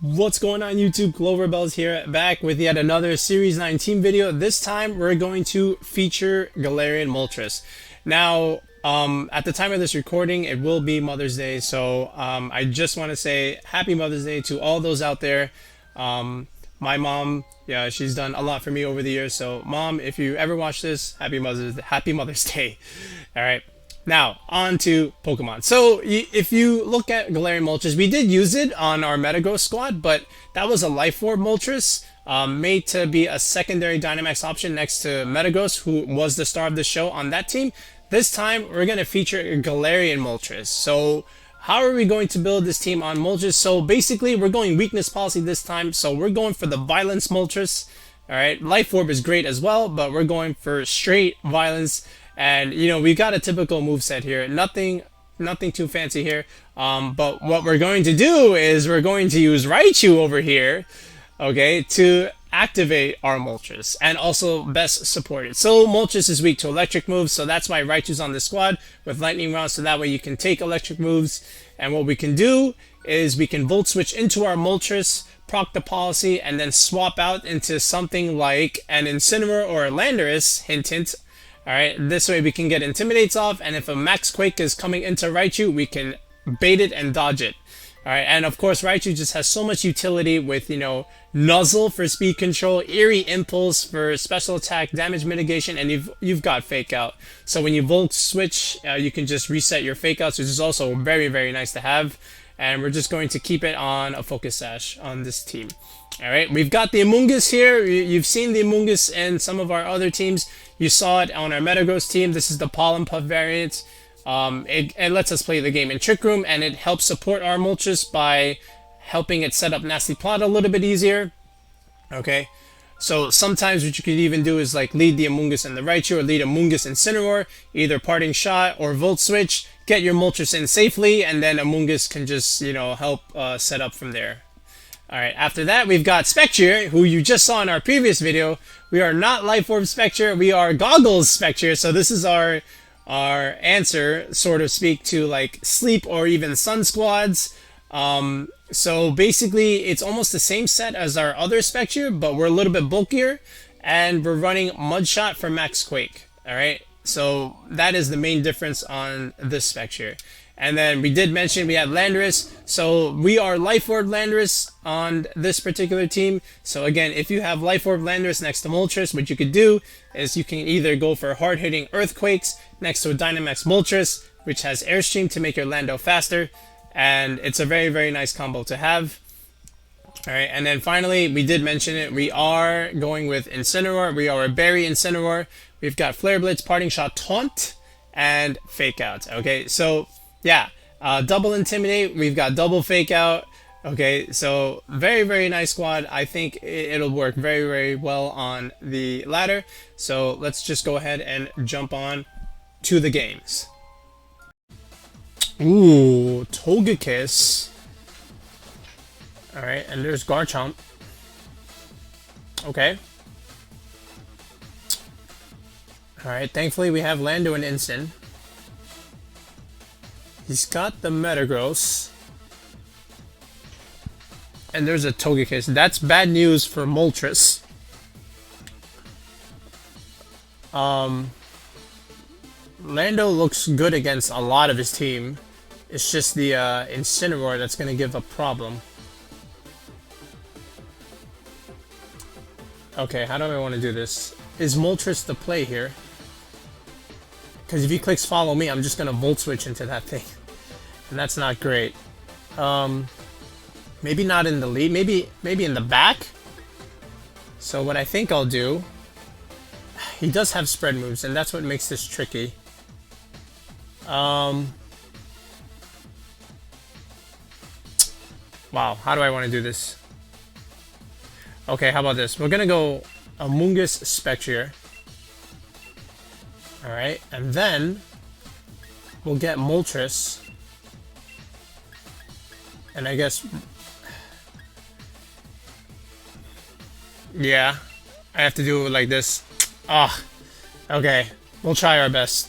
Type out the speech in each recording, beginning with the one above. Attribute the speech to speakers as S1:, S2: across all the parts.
S1: What's going on YouTube? Cloverbells here, back with yet another Series 9 team video. This time we're going to feature Galarian Moltres. Now, at the time of this recording, it will be Mother's Day, so I just want to say Happy Mother's Day to all those out there. My mom, yeah, she's done a lot for me over the years, so Mom, if you ever watch this, Happy Mother's Day. Alright. Now, on to Pokemon. So, if you look at Galarian Moltres, we did use it on our Metagross squad, but that was a Life Orb Moltres, made to be a secondary Dynamax option next to Metagross, who was the star of the show on that team. This time, we're going to feature Galarian Moltres. So, how are we going to build this team on Moltres? So, basically, we're going weakness policy this time, so we're going for the Violence Moltres. Alright, Life Orb is great as well, but we're going for straight Violence. And, you know, we got a typical moveset here. Nothing too fancy here. But what we're going to do is we're going to use Raichu over here, okay, to activate our Moltres and also best support it. So Moltres is weak to electric moves, so that's why Raichu's on the squad with lightning rounds, so that way you can take electric moves. And what we can do is we can Volt Switch into our Moltres, proc the policy, and then swap out into something like an Incineroar or a Landorus, hint hint. Alright, this way we can get Intimidates off, and if a Max Quake is coming into Raichu, we can bait it and dodge it. Alright, and of course Raichu just has so much utility with, you know, Nuzzle for speed control, Eerie Impulse for special attack, damage mitigation, and you've got Fake Out. So when you Volt Switch, you can just reset your Fake Outs, which is also very, very nice to have. And we're just going to keep it on a Focus Sash on this team. Alright, we've got the Amoongus here. You've seen the Amoongus in some of our other teams. You saw it on our Metagross team. This is the Pollen Puff variant. It lets us play the game in Trick Room, and it helps support our Moltres by helping it set up Nasty Plot a little bit easier. Okay, so sometimes what you could even do is like lead the Amoongus and the Raichu, or lead Amoongus and Incineroar, either Parting Shot or Volt Switch, get your Moltres in safely, and then Amoongus can just, you know, help set up from there. Alright, after that we've got Spectrier, who you just saw in our previous video. We are not Life Orb Spectrier, we are Goggles Spectrier, so this is our answer, sort of speak, to like Sleep or even Sun squads. So basically it's almost the same set as our other Spectrier, but we're a little bit bulkier, and we're running Mudshot for Max Quake. Alright, so that is the main difference on this Spectrier. And then we did mention we had Landorus, so we are Life Orb Landorus on this particular team. So again, if you have Life Orb Landorus next to Moltres, what you could do is you can either go for hard-hitting Earthquakes next to a Dynamax Moltres, which has Airstream to make your Lando faster, and it's a very, very nice combo to have. Alright, and then finally, we did mention it, we are going with Incineroar. We are a Berry Incineroar. We've got Flare Blitz, Parting Shot, Taunt, and Fake Out. Okay, so yeah, double Intimidate, we've got double Fake Out. Okay, so very, very nice squad. I think it'll work very, very well on the ladder. So let's just go ahead and jump on to the games. Ooh, Togekiss. Alright, and there's Garchomp. Okay. Alright, thankfully we have Lando and Incin. He's got the Metagross. And there's a Togekiss. That's bad news for Moltres. Lando looks good against a lot of his team. It's just the Incineroar that's going to give a problem. Okay, how do I want to do this? Is Moltres the play here? Because if he clicks follow me, I'm just going to Volt Switch into that thing. And that's not great. Maybe not in the lead. Maybe in the back? So what I think I'll do... He does have spread moves, and that's what makes this tricky. Wow, how do I want to do this? Okay, how about this? We're going to go Amoongus Spectrier. Alright, and then we'll get Moltres. And I guess... yeah, I have to do it like this. Ah, okay. We'll try our best.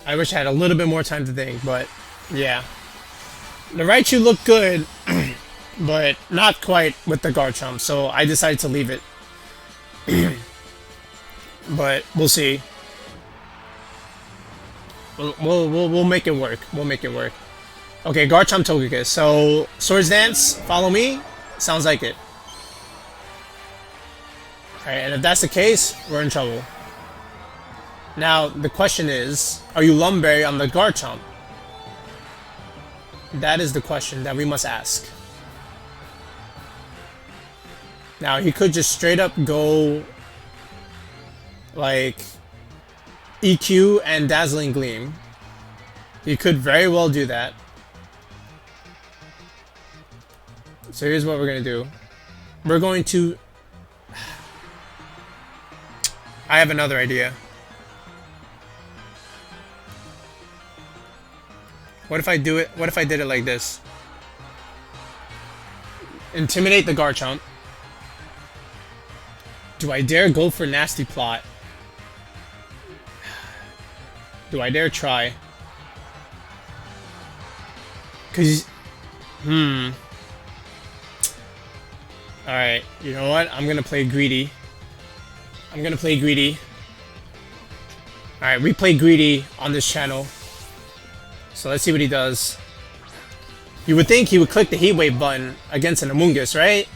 S1: I wish I had a little bit more time to think, but yeah. The Raichu looked good. but not quite with the Garchomp, so I decided to leave it. But we'll see. We'll make it work. We'll make it work. Okay, Garchomp Togekiss. So Swords Dance, follow me. Sounds like it. Alright, and if that's the case, we're in trouble. Now, the question is, are you Lumberry on the Garchomp? That is the question that we must ask. Now, he could just straight up go, like, EQ and Dazzling Gleam. He could very well do that. So here's what we're going to do. We're going to... I have another idea. What if I do it? What if I did it like this? Intimidate the Garchomp. Do I dare go for Nasty Plot? Do I dare try? Cause... Alright, you know what? I'm gonna play greedy. I'm gonna play greedy. Alright, we play greedy on this channel. So let's see what he does. You would think he would click the Heat Wave button against an Amoongus, right?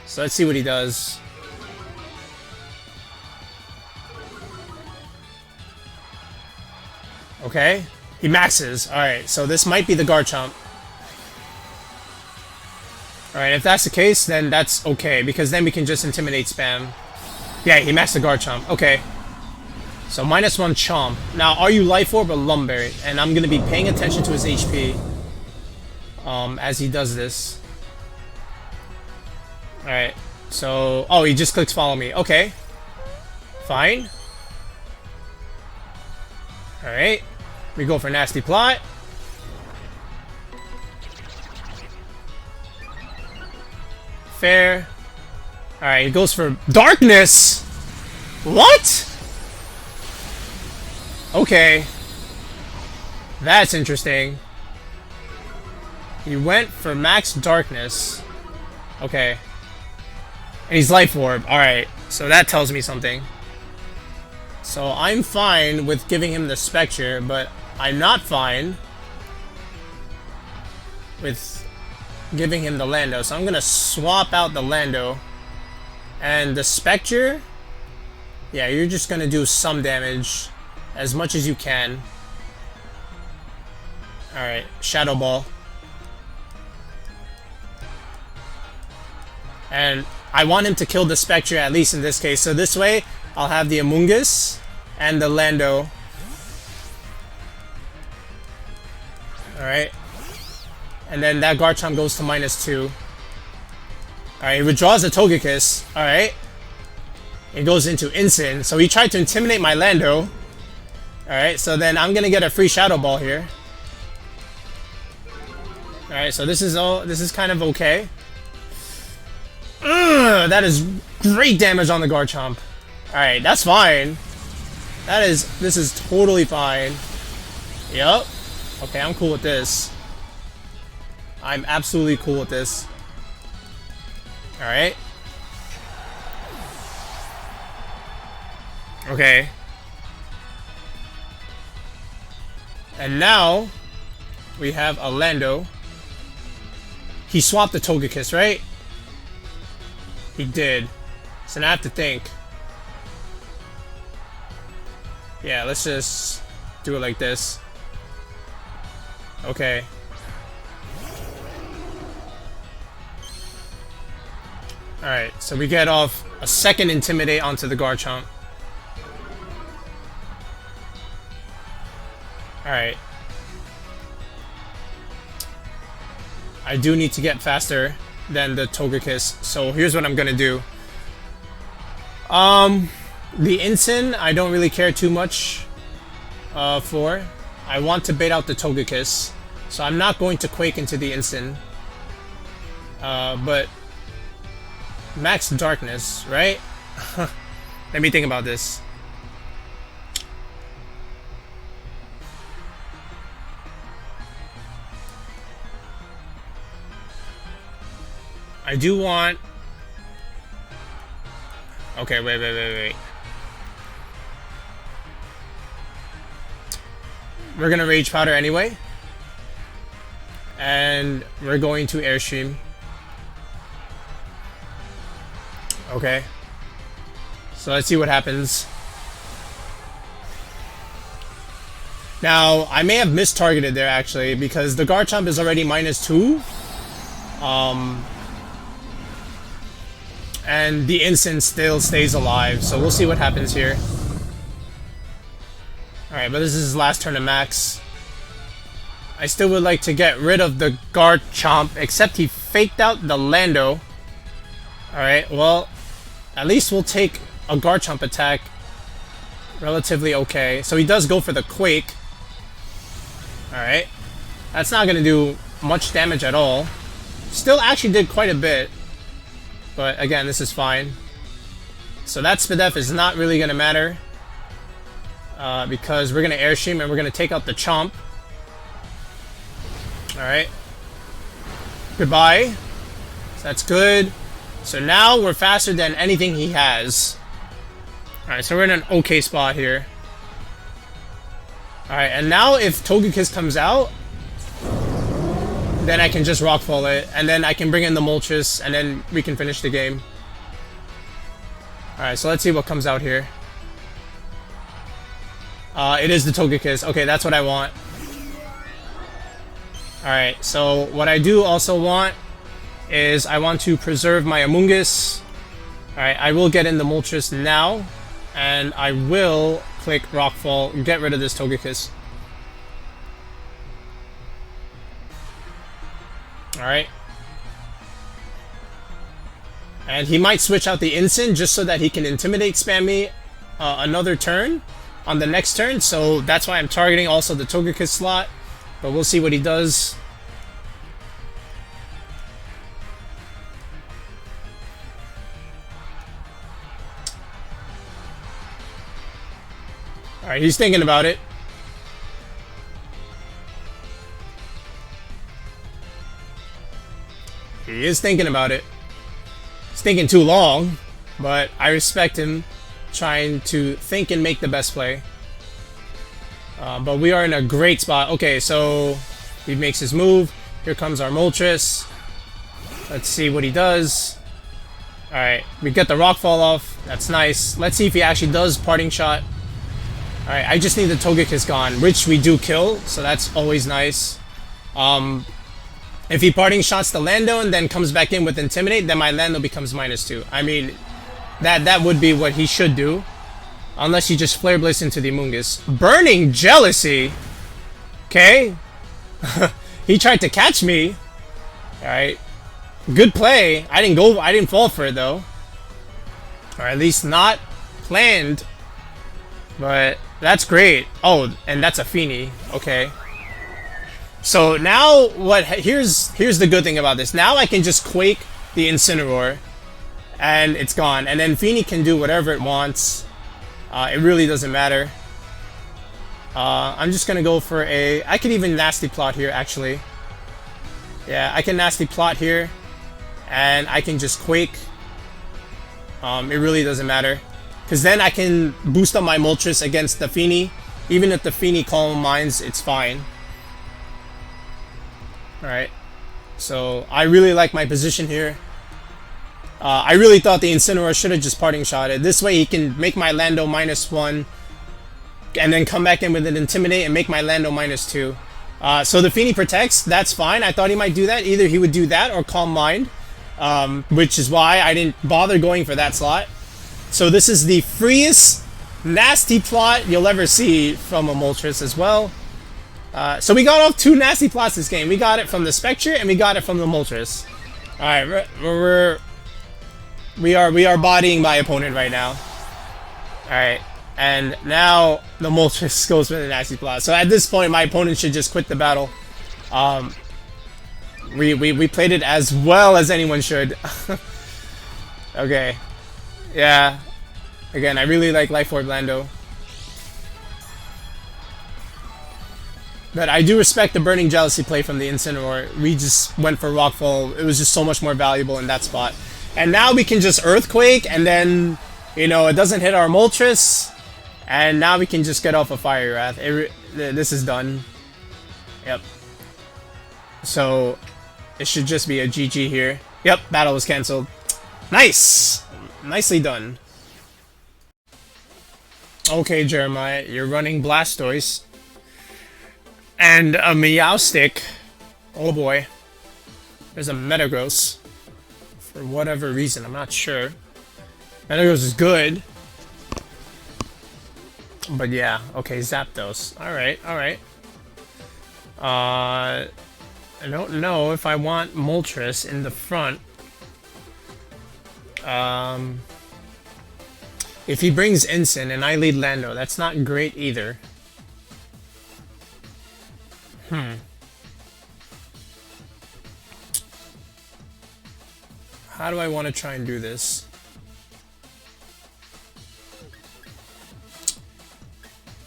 S1: So let's see what he does. Okay, he maxes. Alright, so this might be the Garchomp. Alright, if that's the case, then that's okay, because then we can just Intimidate spam. Yeah, he maxed the Garchomp. Okay. So -1 Chomp. Now, are you Life Orb or Lumberry? And I'm going to be paying attention to his HP as he does this. Alright, so... Oh, he just clicks Follow Me. Okay. Fine. Alright. We go for Nasty Plot. Fair. Alright, he goes for Darkness! What? Okay. That's interesting. He went for Max Darkness. Okay. And he's Life Orb. Alright, so that tells me something. So I'm fine with giving him the Spectrier, but I'm not fine with giving him the Lando. So I'm going to swap out the Lando. And the Spectrier, yeah, you're just going to do some damage. As much as you can. Alright, Shadow Ball. And I want him to kill the Spectrier, at least in this case. So this way, I'll have the Amoongus and the Lando. Alright. And then that Garchomp goes to -2. Alright, he withdraws the Togekiss. Alright. It goes into Incin. So he tried to intimidate my Lando. Alright, so then I'm gonna get a free Shadow Ball here. Alright, so this is kind of okay. That is great damage on the Garchomp. Alright, that's fine. This is totally fine. Yup. Okay, I'm cool with this. I'm absolutely cool with this. Alright. Okay. And now, we have a Lando. He swapped the Togekiss, right? He did. So now I have to think. Yeah, let's just do it like this. Okay. Alright, so we get off a second Intimidate onto the Garchomp. Alright. I do need to get faster than the Togekiss, so here's what I'm gonna do. The Incin, I don't really care too much for. I want to bait out the Togekiss, so I'm not going to Quake into the Incin. But Max Darkness, right? Let me think about this. I do want... Okay, wait. We're gonna Rage Powder anyway. And we're going to Airstream. Okay. So let's see what happens. Now, I may have mistargeted there actually, because the Garchomp is already -2. And the Incin still stays alive, so we'll see what happens here. Alright, but this is his last turn of max. I still would like to get rid of the Garchomp, except he faked out the Lando. Alright, well, at least we'll take a Garchomp attack relatively okay. So he does go for the Quake. Alright. That's not going to do much damage at all. Still actually did quite a bit. But again, this is fine. So that Spadef is not really going to matter. Because we're going to Airstream and we're going to take out the Chomp. Alright. Goodbye. So that's good. So now we're faster than anything he has. Alright, so we're in an okay spot here. Alright, and now if Togekiss comes out, then I can just Rockfall it, and then I can bring in the Moltres, and then we can finish the game. Alright, so let's see what comes out here. It is the Togekiss. Okay, that's what I want. Alright, so what I do also want is I want to preserve my Amoongus. Alright, I will get in the Moltres now, and I will click Rockfall, get rid of this Togekiss. Alright. And he might switch out the Incin just so that he can Intimidate spam me another turn on the next turn, so that's why I'm targeting also the Togekiss slot, but we'll see what he does. Alright, he's thinking about it. He is thinking about it. He's thinking too long, but I respect him trying to think and make the best play. But we are in a great spot. Okay, so he makes his move. Here comes our Moltres. Let's see what he does. Alright, we get the Rockfall off. That's nice. Let's see if he actually does Parting Shot. Alright, I just need the Togekiss gone, which we do kill, so that's always nice. If he Parting Shots the Lando and then comes back in with Intimidate, then my Lando becomes -2. I mean, that would be what he should do. Unless he just Flare Blitz into the Amoongus. Burning Jealousy! Okay. He tried to catch me. Alright. Good play. I didn't fall for it though. Or at least not planned. But that's great. Oh, and that's a Fini. Okay. So now here's the good thing about this. Now I can just Quake the Incineroar and it's gone. And then Fini can do whatever it wants. It really doesn't matter. I'm just gonna go for I could even Nasty Plot here actually. Yeah, I can Nasty Plot here and I can just Quake. It really doesn't matter. Because then I can boost up my Moltres against the Fini. Even if the Fini Calm Minds, it's fine. Alright. So, I really like my position here. I really thought the Incineroar should have just Parting Shotted. This way he can make my Lando -1. And then come back in with an Intimidate and make my Lando -2. So the Fini protects, that's fine. I thought he might do that. Either he would do that or Calm Mind. Which is why I didn't bother going for that slot. So this is the freest Nasty Plot you'll ever see from a Moltres as well. So we got off 2 Nasty Plots this game. We got it from the Spectrier and we got it from the Moltres. Alright, we are bodying my opponent right now. Alright, and now the Moltres goes for the Nasty Plot. So at this point my opponent should just quit the battle. We played it as well as anyone should. Okay. Yeah. Again, I really like Life Orb Lando. But I do respect the Burning Jealousy play from the Incineroar. We just went for Rockfall. It was just so much more valuable in that spot. And now we can just Earthquake, and then, you know, it doesn't hit our Moltres. And now we can just get off a Fire Wrath. This is done. Yep. So, it should just be a GG here. Yep, battle was cancelled. Nice! Nicely done. Okay, Jeremiah, you're running Blastoise. And a Meowstic. Oh boy. There's a Metagross. For whatever reason, I'm not sure. Metagross is good. But yeah, okay, Zapdos. Alright, alright. I don't know if I want Moltres in the front. If he brings Incin and I lead Lando, that's not great either. How do I want to try and do this?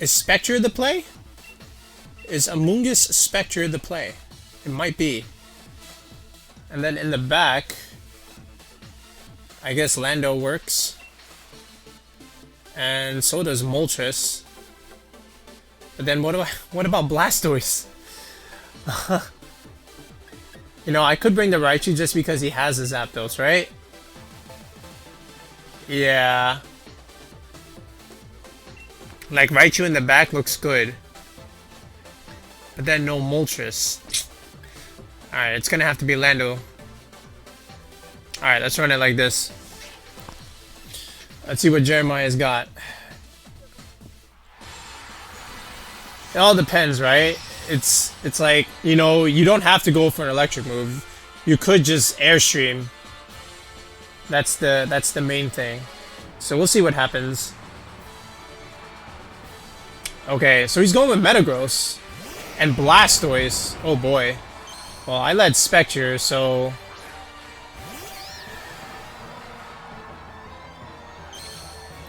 S1: Is Spectrier the play? Is Amoongus Spectrier the play? It might be. And then in the back, I guess Lando works. And so does Moltres. But then what about Blastoise? You know, I could bring the Raichu just because he has a Zapdos, right? Yeah. Like, Raichu in the back looks good. But then no Moltres. Alright, it's gonna have to be Lando. Alright, let's run it like this. Let's see what Jeremiah's got. It all depends, right? It's like, you know, you don't have to go for an electric move. You could just Airstream. That's the main thing. So we'll see what happens. Okay, so he's going with Metagross and Blastoise. Oh boy. Well, I led Spectrier, so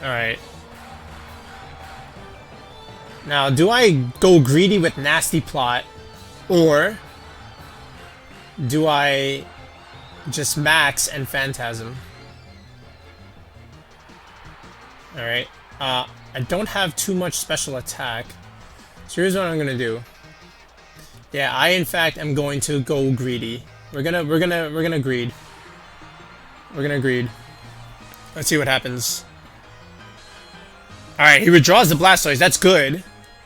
S1: alright. Now, do I go greedy with Nasty Plot, or do I just max and Phantasm? Alright. I don't have too much special attack. So here's what I'm gonna do. Yeah, I in fact am going to go greedy. We're gonna greed. We're gonna greed. Let's see what happens. Alright, he withdraws the Blastoise. That's good.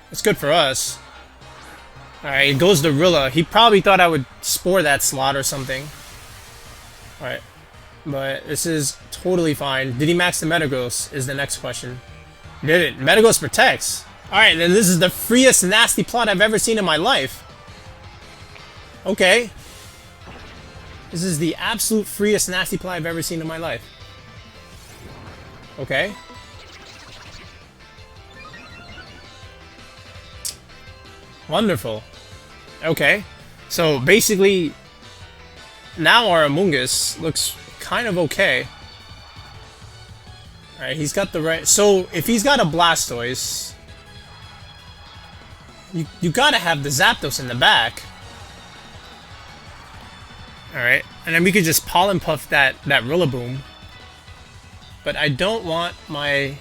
S1: That's good for us. Alright, it goes to Rilla. He probably thought I would Spore that slot or something. Alright. But this is totally fine. Did he max the Metagross is the next question. Did it. Metagross protects. Alright, then this is the freest Nasty Plot I've ever seen in my life. Okay. This is the absolute freest Nasty Plot I've ever seen in my life. Okay. Wonderful. Okay. So basically, now our Amoongus looks kind of okay. Alright, he's got the right... So, if he's got a Blastoise, you gotta have the Zapdos in the back. Alright, and then we could just Pollen Puff that Rillaboom. But I don't want my...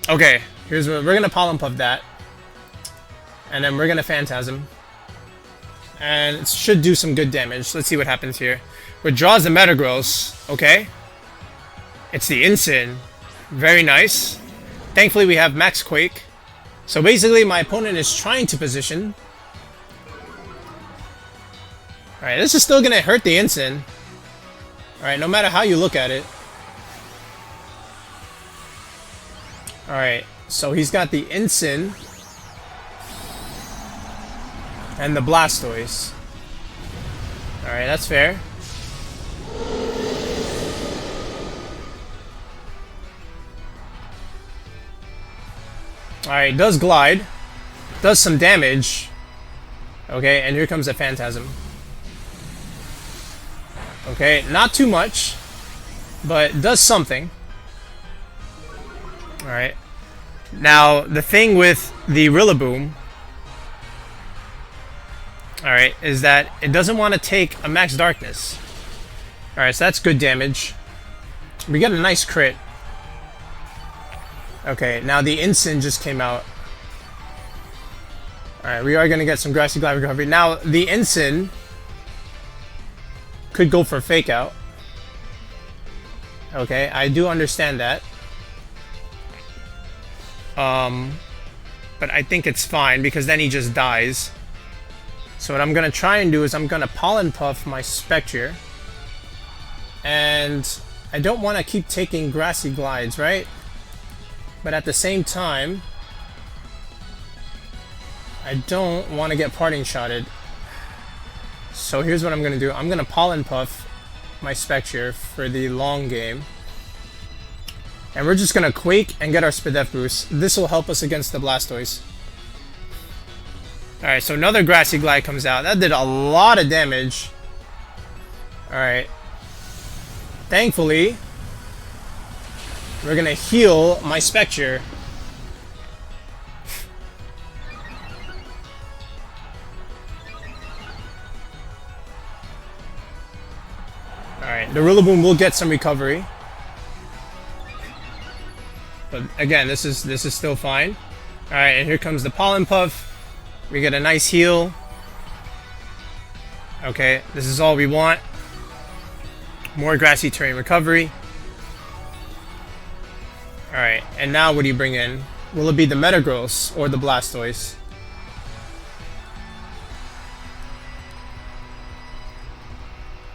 S1: Okay, here's what we're gonna Pollen Puff that. And then we're gonna Phantasm. And it should do some good damage. Let's see what happens here. Withdraws the Metagross. Okay. It's the Incin. Very nice. Thankfully we have Max Quake. So basically my opponent is trying to position. Alright, this is still gonna hurt the Incin. Alright, no matter how you look at it. Alright, so he's got the Incin and the Blastoise. Alright, that's fair. Alright, does glide. Does some damage. Okay, and here comes a Phantasm. Okay, not too much, but does something. Alright. Now, the thing with the Rillaboom, alright, is that it doesn't want to take a max darkness. Alright, so that's good damage. We got a nice crit. Okay, now the Incin just came out. Alright, we are going to get some Grassy Glide recovery. Now, the Incin could go for Fake Out. Okay, I do understand that. But I think it's fine because then he just dies. So what I'm going to try and do is I'm going to Pollen Puff my Spectrier. And I don't want to keep taking Grassy Glides, right? But at the same time, I don't want to get Parting Shotted. So here's what I'm going to do. I'm going to Pollen Puff my Spectrier for the long game. And we're just going to Quake and get our Spadef boost. This will help us against the Blastoise. Alright, so another Grassy Glide comes out. That did a lot of damage. Alright. Thankfully, we're going to heal my Spectrier. Alright, the Rillaboom will get some recovery. But again, this is still fine. Alright, and here comes the Pollen Puff. We get a nice heal. Okay, this is all we want. More Grassy Terrain recovery. Alright, and now what do you bring in? Will it be the Metagross or the Blastoise?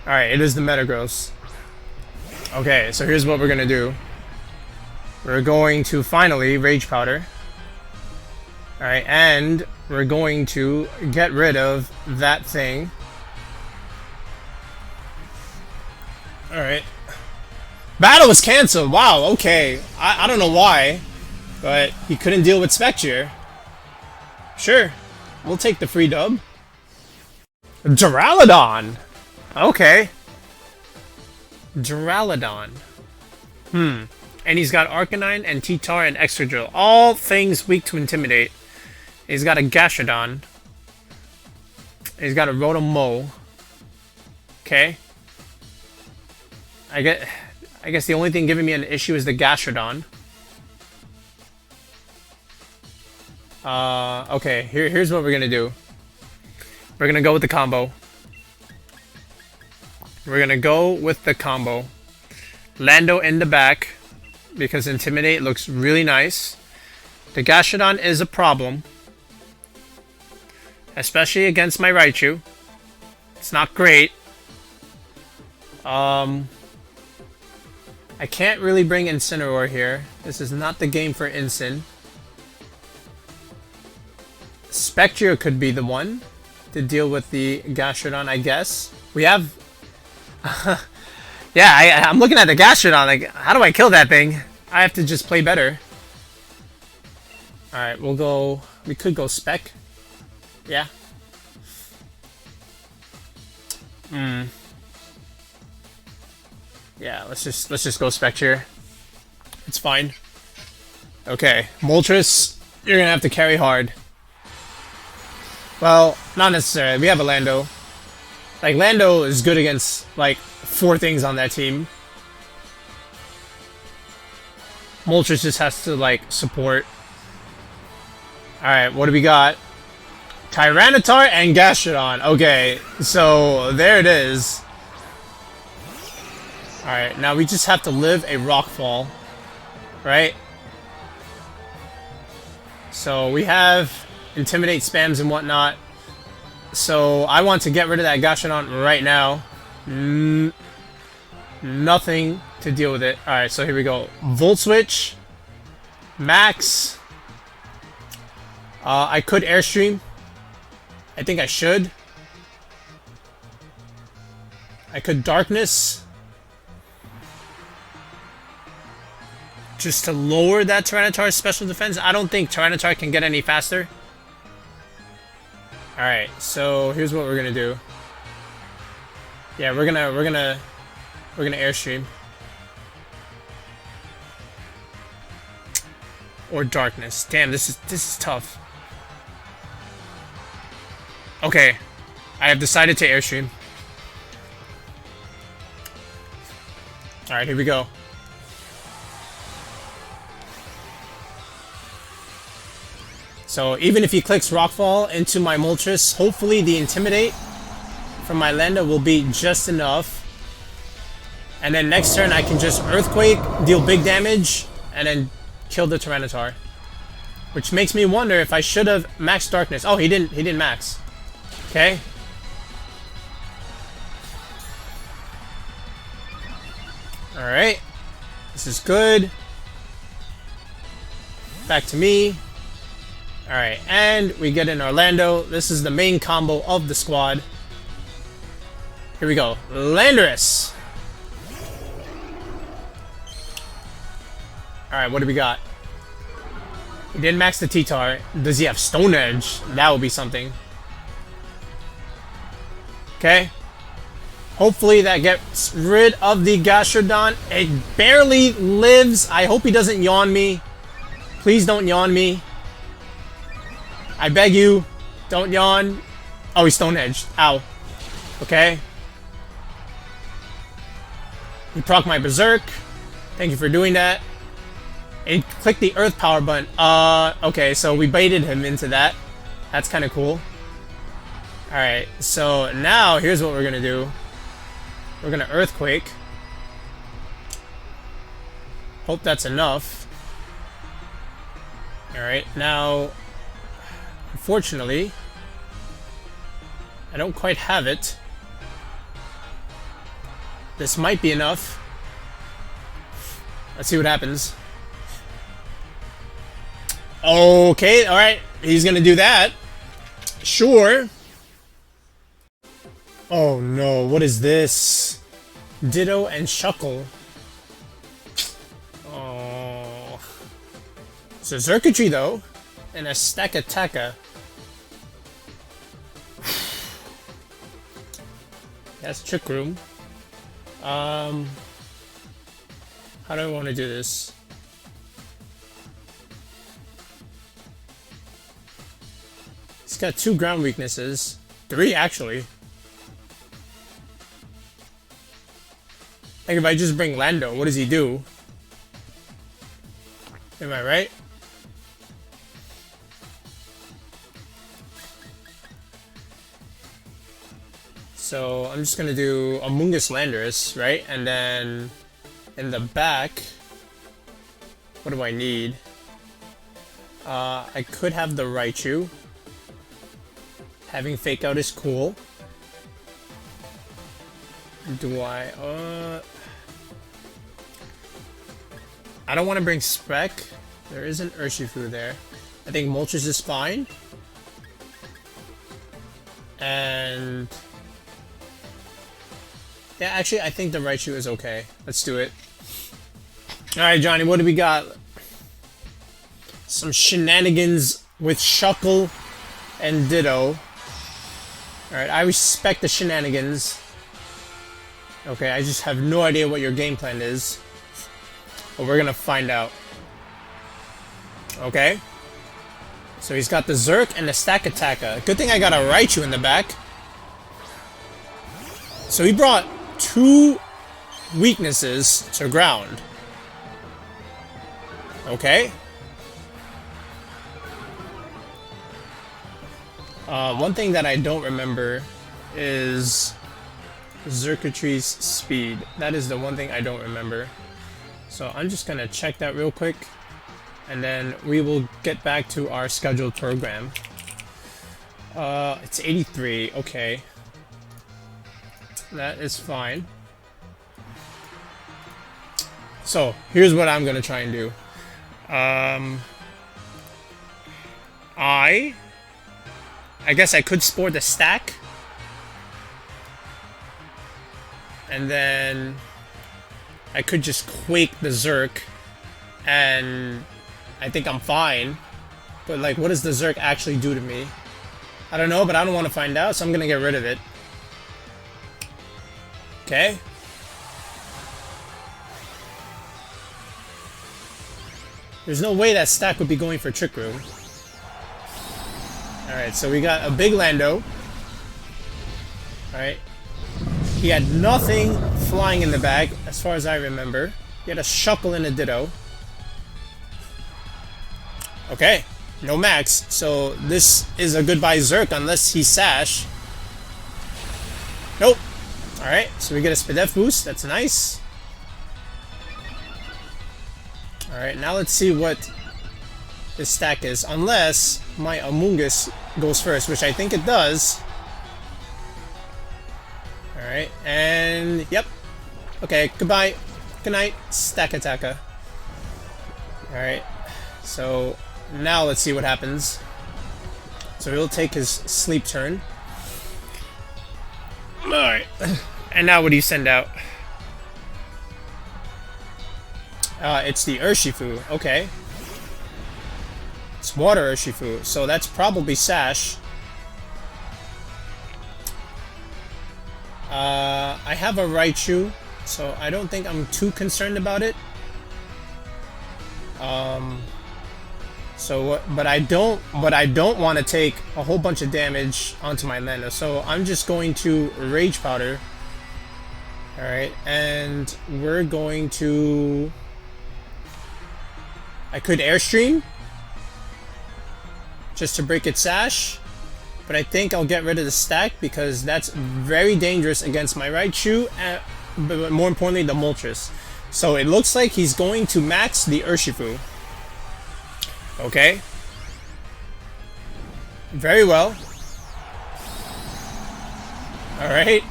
S1: Alright, it is the Metagross. Okay, so here's what we're gonna do. We're going to finally Rage Powder. Alright, and we're going to get rid of that thing. Alright. Battle was cancelled! Wow, okay. I don't know why, but he couldn't deal with Spectrier. Sure, we'll take the free dub. Duraludon! Okay. Duraludon. And he's got Arcanine and T-Tar and Excadrill. All things weak to Intimidate. He's got a Gastrodon. He's got a Rotom-Mow. Okay. I guess the only thing giving me an issue is the Gastrodon. Okay, here's what we're gonna do. We're gonna go with the combo. We're gonna go with the combo. Lando in the back, because Intimidate looks really nice. The Gastrodon is a problem, especially against my Raichu. It's not great. I can't really bring Incineroar here. This is not the game for Incin. Spectrier could be the one to deal with the Gastrodon, I guess. We have... yeah, I'm looking at the Gastrodon, like, how do I kill that thing? I have to just play better. Alright, we'll go... We could go Spec. Yeah. Yeah, let's just go Spectrier. It's fine. Okay, Moltres, you're gonna have to carry hard. Well, not necessarily. We have a Lando. Like, Lando is good against, like, 4 things on that team. Moltres just has to, like, support. Alright, what do we got? Tyranitar and Gastrodon. Okay, so there it is. Alright, now we just have to live a Rockfall. Right? So we have Intimidate spams and whatnot. So I want to get rid of that Gastrodon right now. Nothing to deal with it. Alright, so here we go. Volt Switch. Max. I could Airstream. I think I should. I could Darkness. Just to lower that Tyranitar's special defense. I don't think Tyranitar can get any faster. Alright, so here's what we're gonna do. Yeah, we're gonna Airstream. or darkness. Damn, this is tough. Okay, I have decided to airstream. All right, here we go. So even if he clicks Rockfall into my Moltres, hopefully the Intimidate from my Landa will be just enough. And then next turn I can just Earthquake, deal big damage, and then kill the Tyranitar. Which makes me wonder if I should have maxed Darkness. Oh, he didn't max. Okay. Alright. This is good. Back to me. Alright, and we get in Orlando. This is the main combo of the squad. Here we go. Landorus! Alright, what do we got? He didn't max the T-Tar. Does he have Stone Edge? That would be something. Okay. Hopefully that gets rid of the Gastrodon. It barely lives. I hope he doesn't yawn me. Please don't yawn me. I beg you. Don't yawn. Oh, he's Stone Edged. Ow. Okay. He proc my Berserk. Thank you for doing that. And click the Earth Power button. Okay, so we baited him into that. That's kind of cool. Alright, so now here's what we're gonna do. We're gonna Earthquake. Hope that's enough. Alright, now unfortunately I don't quite have it. This might be enough. Let's see what happens. Okay, alright. He's gonna do that. Sure. Oh no, what is this? Ditto and Shuckle. Oh. It's a circuitry though. And a Stakataka. That's Trick Room. How do I want to do this? He's got 2 ground weaknesses. 3 actually. Like if I just bring Lando, what does he do? Am I right? So I'm just gonna do Amoongus Landorus, right? And then in the back, what do I need? I could have the Raichu. Having Fake Out is cool. Do I? I don't want to bring Spec. There is an Urshifu there. I think Moltres is fine. And yeah, actually, I think the Raichu is okay. Let's do it. Alright, Johnny, what do we got? Some shenanigans with Shuckle and Ditto. Alright, I respect the shenanigans. Okay, I just have no idea what your game plan is. But we're gonna find out. Okay. So he's got the Zerk and the Stakataka. Good thing I got a Raichu in the back. So he brought 2 weaknesses to ground. Okay. One thing that I don't remember is Xurkitry's speed. That is the one thing I don't remember. So I'm just gonna check that real quick, and then we will get back to our scheduled program. It's 83. Okay. That is fine. So here's what I'm gonna try and do. I guess I could spore the stack. And then I could just Quake the Zerk, and I think I'm fine. But like, what does the Zerk actually do to me? I don't know, but I don't want to find out, so I'm gonna get rid of it. Okay. There's no way that stack would be going for Trick Room. Alright, so we got a big Lando. Alright. He had nothing flying in the bag, as far as I remember. He had a Shuckle and a Ditto. Okay, no max. So this is a goodbye Zerk unless he Sash. Nope. Alright, so we get a Spadef boost. That's nice. Alright, now let's see what this stack is. Unless my Amoongus goes first, which I think it does. Alright, and yep. Okay, goodbye. Good night, Stakataka. Alright, so now let's see what happens. So he'll take his sleep turn. Alright, and now what do you send out? It's the Urshifu. Okay. It's Water Urshifu, so that's probably Sash. I have a Raichu, so I don't think I'm too concerned about it. But I don't want to take a whole bunch of damage onto my Lando, so I'm just going to Rage Powder. Alright, and we're going to... I could Airstream just to break its Sash, but I think I'll get rid of the stack because that's very dangerous against my Raichu, but more importantly the Moltres. So it looks like he's going to max the Urshifu. Okay. Very well. Alright.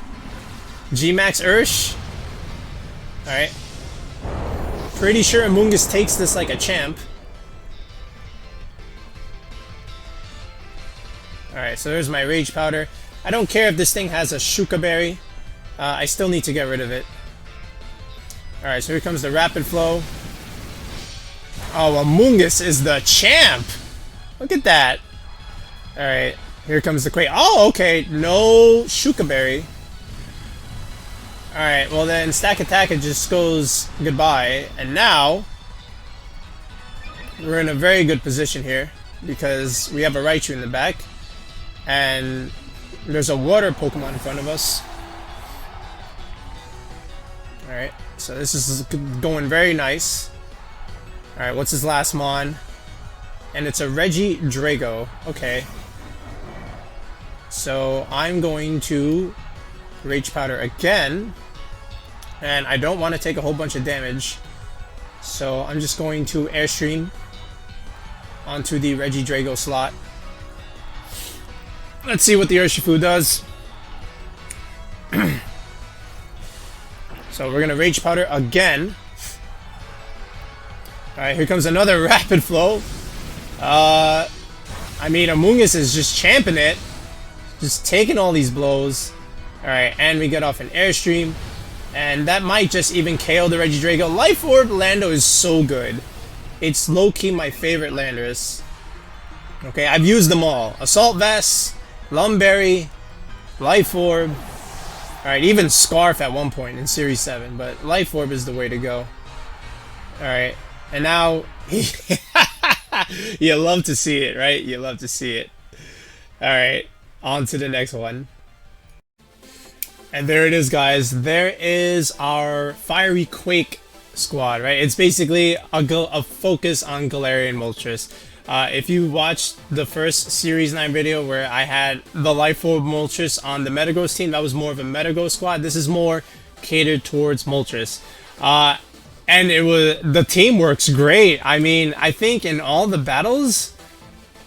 S1: G-Max Ursh. Alright. Pretty sure Amoongus takes this like a champ. Alright, so there's my Rage Powder. I don't care if this thing has a Shuka Berry. I still need to get rid of it. Alright, so here comes the Rapid Flow. Oh, Amoongus is the champ! Look at that. Alright, here comes the Quake. Oh, okay, no Shuka Berry. Alright, well then Stakataka just goes goodbye. And now, we're in a very good position here because we have a Raichu in the back. And there's a water Pokemon in front of us. Alright, so this is going very nice. Alright, what's his last mon? And it's a Regidrago. Okay. So I'm going to Rage Powder again. And I don't want to take a whole bunch of damage. So I'm just going to Airstream onto the Regidrago slot. Let's see what the Urshifu does. So we're gonna Rage Powder again. Alright, here comes another Rapid Flow. I mean, Amoongus is just champing it. Just taking all these blows. Alright, and we get off an Airstream. And that might just even KO the Regidrago. Life Orb Lando is so good. It's low-key my favorite Landorus. Okay, I've used them all. Assault Vest, Lumberry, Life Orb. Alright, even Scarf at one point in Series 7, but Life Orb is the way to go. Alright, and now... you love to see it, right? You love to see it. Alright, on to the next one. And there it is, guys. There is our Fiery Quake squad, right? It's basically a focus on Galarian Moltres. If you watched the first Series 9 video where I had the Life Orb Moltres on the Metagross team, that was more of a Metagross squad. This is more catered towards Moltres. And the team works great. I mean, I think in all the battles,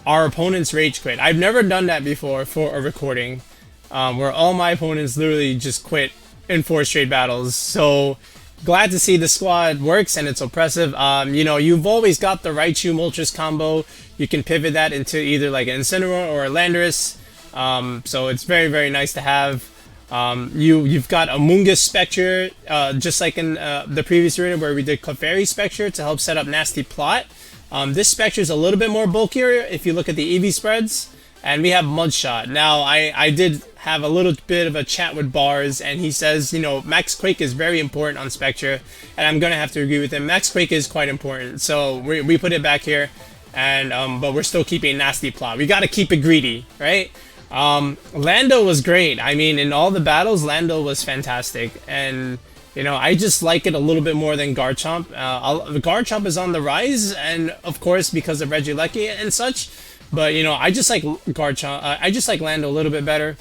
S1: our opponents rage quit. I've never done that before for a recording, where all my opponents literally just quit in 4 straight battles. So glad to see the squad works and it's oppressive. You know, you've always got the Raichu Moltres combo. You can pivot that into either like an Incineroar or a Landorus. So it's very, very nice to have. You've got Amoongus Spectrier, just like in the previous arena where we did Clefairy Spectrier to help set up Nasty Plot. This Spectrier is a little bit more bulkier if you look at the EV spreads. And we have Mudshot. Now, I did have a little bit of a chat with Bars, and he says, you know, Max Quake is very important on Spectrier, and I'm gonna have to agree with him. Max Quake is quite important, so we put it back here, and but we're still keeping Nasty Plot. We gotta keep it greedy, right? Lando was great. I mean, in all the battles, Lando was fantastic, and you know, I just like it a little bit more than Garchomp. Garchomp is on the rise, and of course because of Regieleki and such. But you know, I just like Garchomp. I just like Lando a little bit better.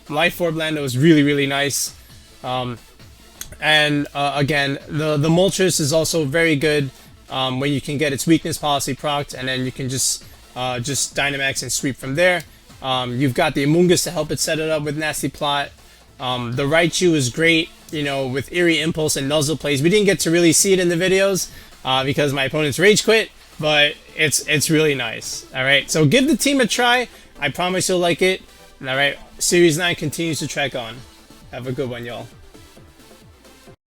S1: Life Orb Lando is really nice. And again, the Moltres is also very good when you can get its weakness policy procced, and then you can just Dynamax and sweep from there. You've got the Amoongus to help it set it up with Nasty Plot. The Raichu is great, you know, with Eerie Impulse and Nuzzle plays. We didn't get to really see it in the videos because my opponents rage quit, but it's really nice. All right, so give the team a try. I promise you'll like it. All right, Series 9 continues to trek on. Have a good one, y'all.